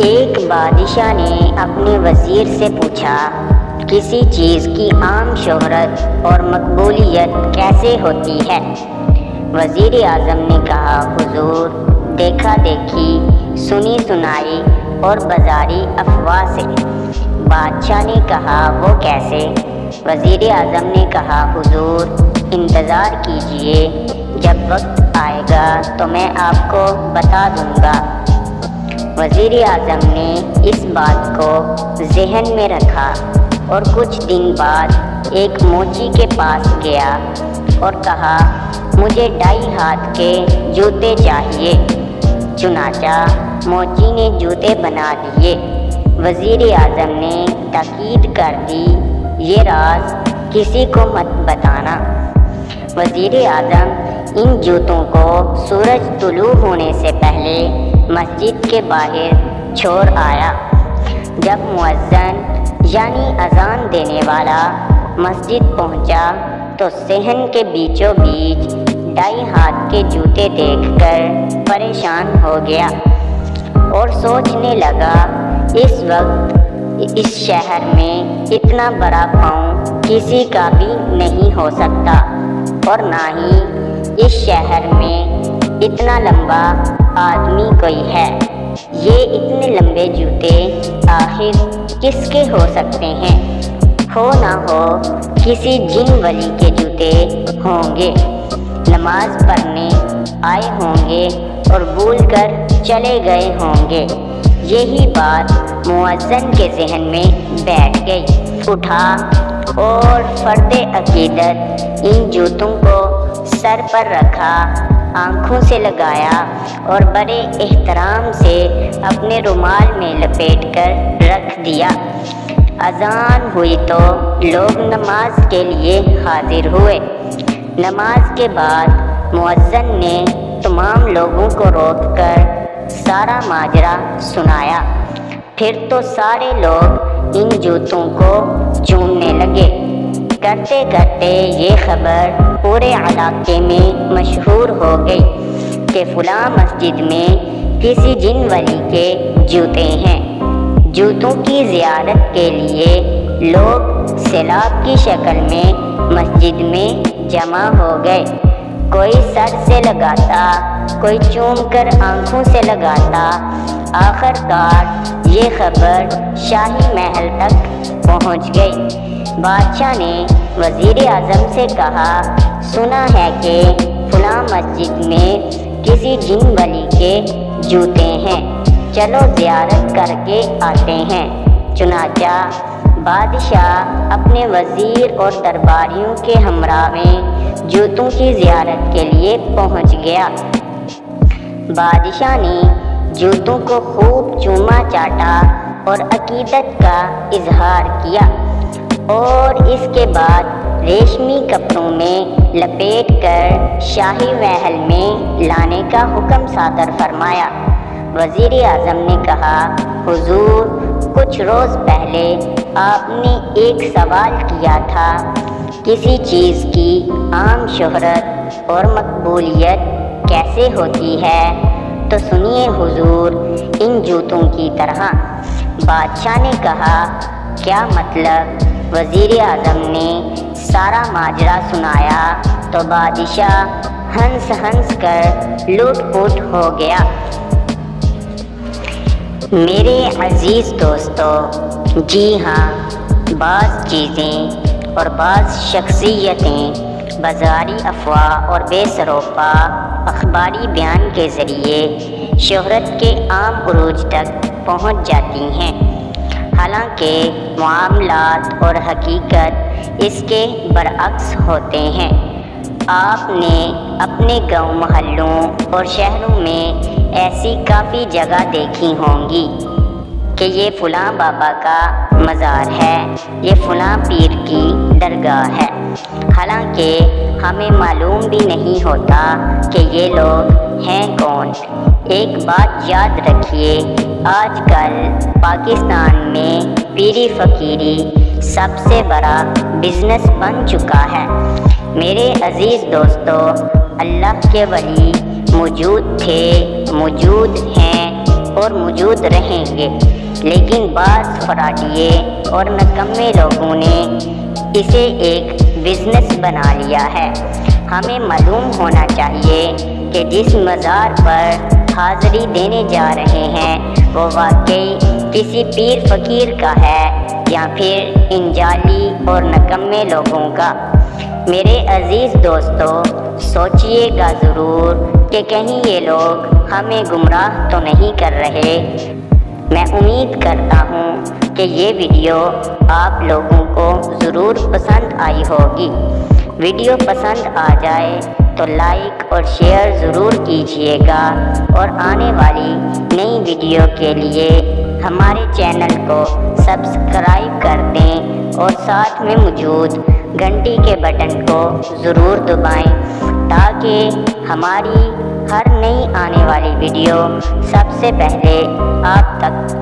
ایک بادشاہ نے اپنے وزیر سے پوچھا، کسی چیز کی عام شہرت اور مقبولیت کیسے ہوتی ہے؟ وزیر اعظم نے کہا، حضور، دیکھا دیکھی، سنی سنائی اور بازاری افواہ سے۔ بادشاہ نے کہا، وہ کیسے؟ وزیر اعظم نے کہا، حضور، انتظار کیجئے، جب وقت آئے گا تو میں آپ کو بتا دوں گا۔ وزیر اعظم نے اس بات کو ذہن میں رکھا اور کچھ دن بعد ایک موچی کے پاس گیا اور کہا، مجھے 2.5 ہاتھ کے جوتے چاہیے۔ چنانچہ موچی نے جوتے بنا دیے۔ وزیر اعظم نے تاکید کر دی، یہ راز کسی کو مت بتانا۔ وزیر اعظم ان جوتوں کو سورج طلوع ہونے سے پہلے مسجد کے باہر چھوڑ آیا۔ جب مؤذن یعنی اذان دینے والا مسجد پہنچا تو صحن کے بیچوں بیچ 2.5 ہاتھ کے جوتے دیکھ کر پریشان ہو گیا اور سوچنے لگا، اس وقت اس شہر میں اتنا بڑا پاؤں کسی کا بھی نہیں ہو سکتا، اور نہ ہی اس شہر میں اتنا لمبا آدمی کوئی ہے۔ یہ اتنے لمبے جوتے آخر کس کے ہو سکتے ہیں؟ ہو نہ ہو کسی جن ولی کے جوتے ہوں گے، نماز پڑھنے آئے ہوں گے اور بھول کر چلے گئے ہوں گے۔ یہی بات مؤذن کے ذہن میں بیٹھ گئی۔ اٹھا اور فرد عقیدت ان جوتوں کو سر پر رکھا، آنکھوں سے لگایا اور بڑے احترام سے اپنے رومال میں لپیٹ کر رکھ دیا۔ اذان ہوئی تو لوگ نماز کے لیے حاضر ہوئے۔ نماز کے بعد مؤذن نے تمام لوگوں کو روک کر سارا ماجرا سنایا۔ پھر تو سارے لوگ ان جوتوں کو چومنے لگے۔ کرتے کرتے یہ خبر پورے علاقے میں مشہور ہو گئی کہ فلاں مسجد میں کسی جن ولی کے جوتے ہیں۔ جوتوں کی زیارت کے لیے لوگ سیلاب کی شکل میں مسجد میں جمع ہو گئے۔ کوئی سر سے لگاتا، کوئی چوم کر آنکھوں سے لگاتا۔ آخر کار یہ خبر شاہی محل تک پہنچ گئی۔ بادشاہ نے وزیر اعظم سے کہا، سنا ہے کہ فلاں مسجد میں کسی جن ولی کے جوتے ہیں، چلو زیارت کر کے آتے ہیں۔ چنانچہ بادشاہ اپنے وزیر اور درباریوں کے ہمراہ میں جوتوں کی زیارت کے لیے پہنچ گیا۔ بادشاہ نے جوتوں کو خوب چوما چاٹا اور عقیدت کا اظہار کیا، اور اس کے بعد ریشمی کپڑوں میں لپیٹ کر شاہی محل میں لانے کا حکم صادر فرمایا۔ وزیر اعظم نے کہا، حضور، کچھ روز پہلے آپ نے ایک سوال کیا تھا، کسی چیز کی عام شہرت اور مقبولیت کیسے ہوتی ہے؟ تو سنیے حضور، ان جوتوں کی طرح۔ بادشاہ نے کہا، کیا مطلب؟ وزیر اعظم نے سارا ماجرا سنایا تو بادشاہ ہنس ہنس کر لوٹ پوٹ ہو گیا۔ میرے عزیز دوستو، جی ہاں، بعض چیزیں اور بعض شخصیتیں بازاری افواہ اور بے سروپا اخباری بیان کے ذریعے شہرت کے عام عروج تک پہنچ جاتی ہیں، حالانکہ معاملات اور حقیقت اس کے برعکس ہوتے ہیں۔ آپ نے اپنے گاؤں محلوں اور شہروں میں ایسی کافی جگہ دیکھی ہوں گی کہ یہ فلاں بابا کا مزار ہے، یہ فلاں پیر کی درگاہ ہے، حالانکہ ہمیں معلوم بھی نہیں ہوتا کہ یہ لوگ ہیں کون۔ ایک بات یاد رکھیے، آج کل پاکستان میں پیری فقیری سب سے بڑا بزنس بن چکا ہے۔ میرے عزیز دوستو، اللہ کے ولی موجود تھے، موجود ہیں اور موجود رہیں گے، لیکن بعض فراڈیے اور نکمے لوگوں نے اسے ایک بزنس بنا لیا ہے۔ ہمیں معلوم ہونا چاہیے کہ جس مزار پر حاضری دینے جا رہے ہیں وہ واقعی کسی پیر فقیر کا ہے یا پھر ان جعلی اور نکمے لوگوں کا۔ میرے عزیز دوستو، سوچئے گا ضرور کہ کہیں یہ لوگ ہمیں گمراہ تو نہیں کر رہے۔ میں امید کرتا ہوں کہ یہ ویڈیو آپ لوگوں کو ضرور پسند آئی ہوگی۔ ویڈیو پسند آ جائے تو لائک اور شیئر ضرور کیجیے گا، اور آنے والی نئی ویڈیو کے لیے ہمارے چینل کو سبسکرائب کر دیں اور ساتھ میں موجود گھنٹی کے بٹن کو ضرور دبائیں تاکہ ہماری ہر نئی آنے والی ویڈیو سب سے پہلے آپ تک